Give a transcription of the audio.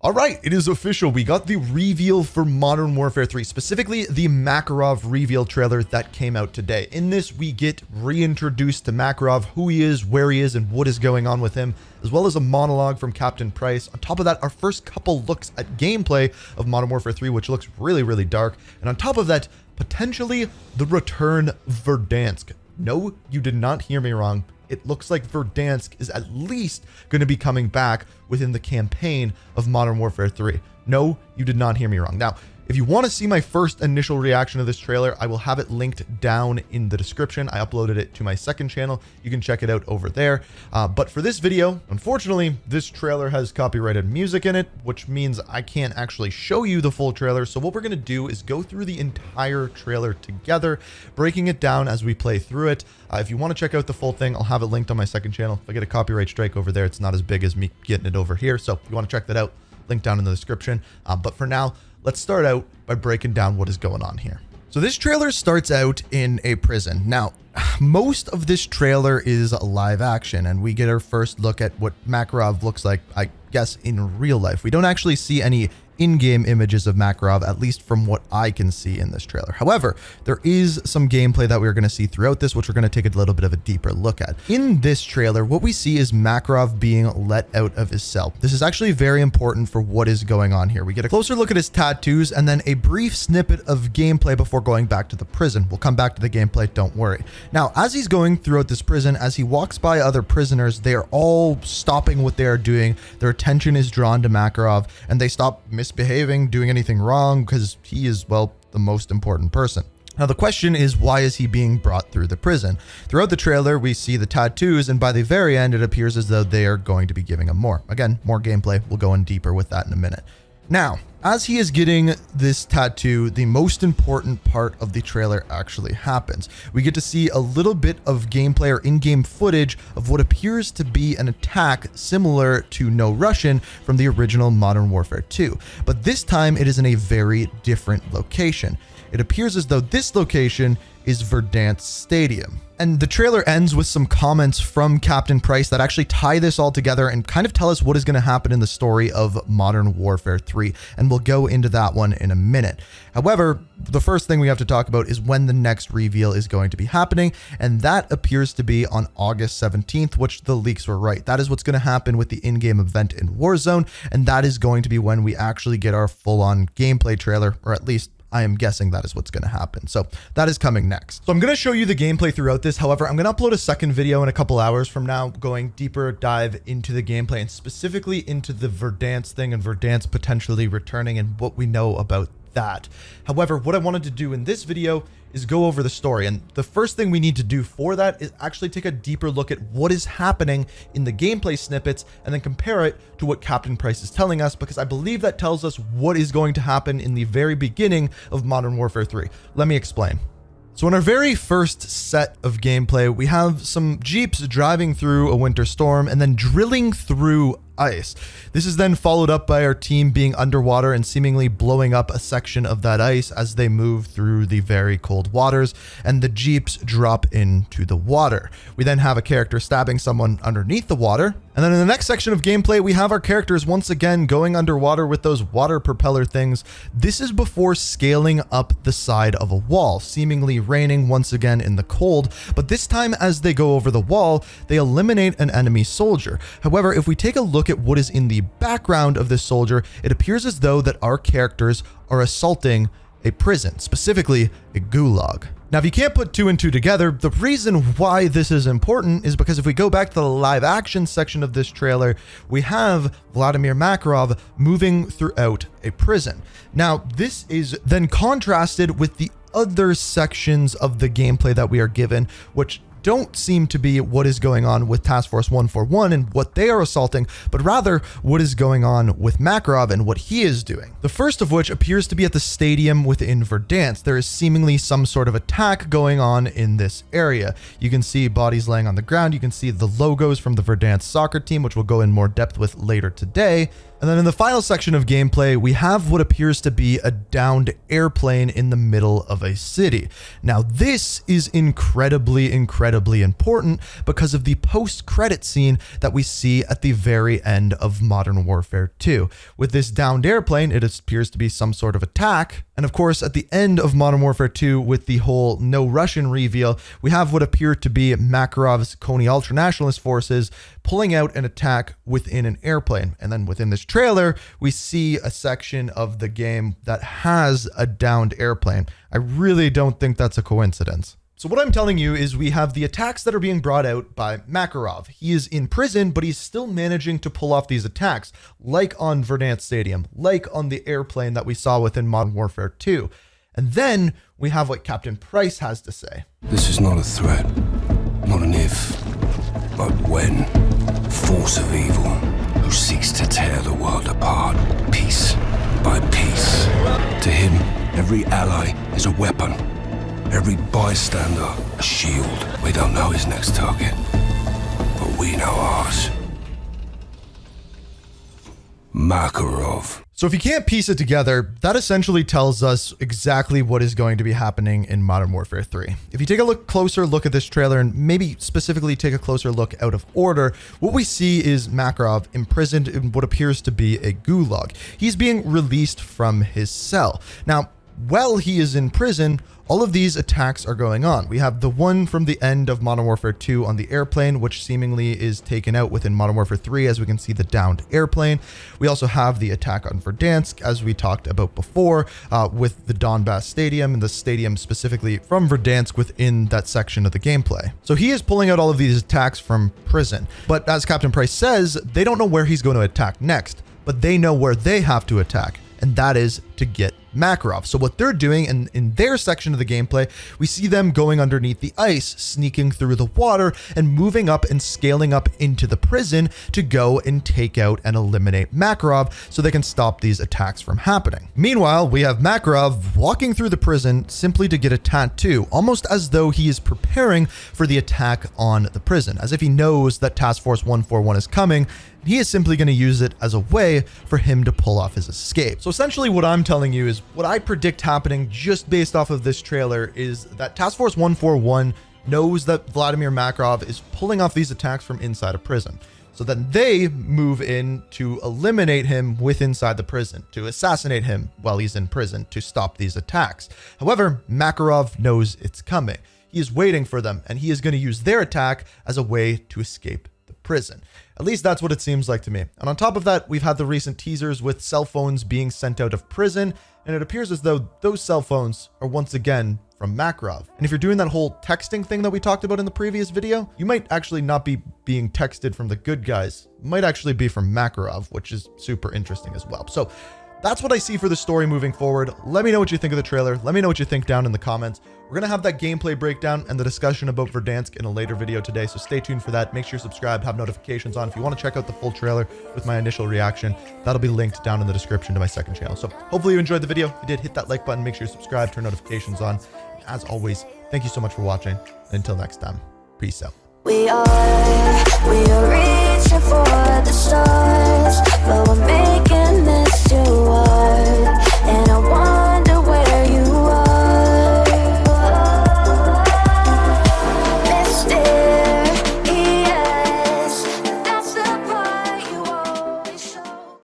All right, it is official. We got the reveal for Modern Warfare 3, specifically the Makarov reveal trailer that came out today. In this, we get reintroduced to Makarov, who he is, where he is, and what is going on with him, as well as a monologue from Captain Price. On top of that, our first couple looks at gameplay of Modern Warfare 3, which looks really, really dark. And on top of that, potentially the return of Verdansk. No, you did not hear me wrong. It looks like Verdansk is at least going to be coming back within the campaign of Modern Warfare 3. No, you did not hear me wrong. Now, if you want to see my first initial reaction to this trailer, I will have it linked down in the description. I uploaded it to my second channel. You can check it out over there. But for this video, unfortunately, this trailer has copyrighted music in it, which means I can't actually show you the full trailer. So what we're going to do is go through the entire trailer together, breaking it down as we play through it. If you want to check out the full thing, I'll have it linked on my second channel. If I get a copyright strike over there, it's not as big as me getting it over here. So if you want to check that out, link down in the description. But for now, let's start out by breaking down what is going on here. So this trailer starts out in a prison. Now, most of this trailer is live action, and we get our first look at what Makarov looks like, I guess, in real life. We don't actually see any in-game images of Makarov, at least from what I can see in this trailer. However, there is some gameplay that we're going to see throughout this, which we're going to take a little bit of a deeper look at. In this trailer, what we see is Makarov being let out of his cell. This is actually very important for what is going on here. We get a closer look at his tattoos and then a brief snippet of gameplay before going back to the prison. We'll come back to the gameplay, don't worry. Now, as he's going throughout this prison, as he walks by other prisoners, they are all stopping what they are doing. Their attention is drawn to Makarov, and they stop misbehaving, doing anything wrong, because he is, well, the most important person. Now, the question is, why is he being brought through the prison? Throughout the trailer, we see the tattoos, and by the very end, it appears as though they are going to be giving him more. Again, more gameplay. We'll go in deeper with that in a minute. Now, as he is getting this tattoo, the most important part of the trailer actually happens. We get to see a little bit of gameplay or in-game footage of what appears to be an attack similar to No Russian from the original Modern Warfare 2. But this time it is in a very different location. It appears as though this location is Verdansk Stadium. And the trailer ends with some comments from Captain Price that actually tie this all together and kind of tell us what is going to happen in the story of Modern Warfare 3. And we'll go into that one in a minute. However, the first thing we have to talk about is when the next reveal is going to be happening. And that appears to be on August 17th, which the leaks were right. That is what's going to happen with the in-game event in Warzone. And that is going to be when we actually get our full-on gameplay trailer, or at least I am guessing that is what's going to happen. So that is coming next. So I'm going to show you the gameplay throughout this. However, I'm going to upload a second video in a couple hours from now, going deeper dive into the gameplay and specifically into the Verdansk thing and Verdansk potentially returning and what we know about that. However, what I wanted to do in this video is go over the story. And the first thing we need to do for that is actually take a deeper look at what is happening in the gameplay snippets and then compare it to what Captain Price is telling us, because I believe that tells us what is going to happen in the very beginning of Modern Warfare 3. Let me explain. So in our very first set of gameplay, we have some Jeeps driving through a winter storm and then drilling through ice. This is then followed up by our team being underwater and seemingly blowing up a section of that ice as they move through the very cold waters, and the Jeeps drop into the water. We then have a character stabbing someone underneath the water. And then in the next section of gameplay, we have our characters once again going underwater with those water propeller things. This is before scaling up the side of a wall, seemingly raining once again in the cold. But this time, as they go over the wall, they eliminate an enemy soldier. However, if we take a look at what is in the background of this soldier, it appears as though that our characters are assaulting a prison, specifically a gulag. Now, if you can't put two and two together, the reason why this is important is because if we go back to the live action section of this trailer, we have Vladimir Makarov moving throughout a prison. Now, this is then contrasted with the other sections of the gameplay that we are given, which don't seem to be what is going on with Task Force 141 and what they are assaulting, but rather what is going on with Makarov and what he is doing. The first of which appears to be at the stadium within Verdansk. There is seemingly some sort of attack going on in this area. You can see bodies laying on the ground. You can see the logos from the Verdansk soccer team, which we'll go in more depth with later today. And then in the final section of gameplay, we have what appears to be a downed airplane in the middle of a city. Now, this is incredibly important because of the post-credit scene that we see at the very end of Modern Warfare 2. With this downed airplane, it appears to be some sort of attack. And of course, at the end of Modern Warfare 2, with the whole no Russian reveal, we have what appear to be Makarov's Coney ultranationalist forces pulling out an attack within an airplane. And then within this trailer, we see a section of the game that has a downed airplane. I really don't think that's a coincidence. So what I'm telling you is we have the attacks that are being brought out by Makarov. He is in prison, but he's still managing to pull off these attacks, like on Verdansk Stadium, like on the airplane that we saw within Modern Warfare 2. And then we have what Captain Price has to say. This is not a threat, not an if, but when. Force of evil, who seeks to tear the world apart, piece by piece. To him, every ally is a weapon. Every bystander, a shield. We don't know his next target, but we know ours. Makarov. So if you can't piece it together, that essentially tells us exactly what is going to be happening in Modern Warfare 3. If you take a closer look at this trailer and maybe specifically take a closer look out of order, what we see is Makarov imprisoned in what appears to be a gulag. He's being released from his cell. Now, while he is in prison, all of these attacks are going on. We have the one from the end of Modern Warfare 2 on the airplane, which seemingly is taken out within Modern Warfare 3, as we can see the downed airplane. We also have the attack on Verdansk, as we talked about before, with the Donbass Stadium, and the stadium specifically from Verdansk within that section of the gameplay. So he is pulling out all of these attacks from prison. But as Captain Price says, they don't know where he's going to attack next, but they know where they have to attack, and that is to get Makarov. So what they're doing in their section of the gameplay, we see them going underneath the ice, sneaking through the water, and moving up and scaling up into the prison to go and take out and eliminate Makarov so they can stop these attacks from happening. Meanwhile, we have Makarov walking through the prison simply to get a tattoo, almost as though he is preparing for the attack on the prison, as if he knows that Task Force 141 is coming. He is simply going to use it as a way for him to pull off his escape. So essentially what I'm telling you is what I predict happening just based off of this trailer is that Task Force 141 knows that Vladimir Makarov is pulling off these attacks from inside a prison. So then they move in to eliminate him inside the prison, to assassinate him while he's in prison to stop these attacks. However, Makarov knows it's coming. He is waiting for them, and he is going to use their attack as a way to escape the prison. At least that's what it seems like to me. And on top of that, we've had the recent teasers with cell phones being sent out of prison, and it appears as though those cell phones are once again from Makarov. And if you're doing that whole texting thing that we talked about in the previous video, you might actually not be being texted from the good guys. It might actually be from Makarov, which is super interesting as well. So that's what I see for the story moving forward. Let me know what you think of the trailer. Let me know what you think down in the comments. We're going to have that gameplay breakdown and the discussion about Verdansk in a later video today, so stay tuned for that. Make sure you subscribe, have notifications on. If you want to check out the full trailer with my initial reaction, that'll be linked down in the description to my second channel. So hopefully you enjoyed the video. If you did, hit that like button, make sure you subscribe, turn notifications on. And as always, thank you so much for watching. And until next time, peace out. We are reaching for the stars, but we're making this too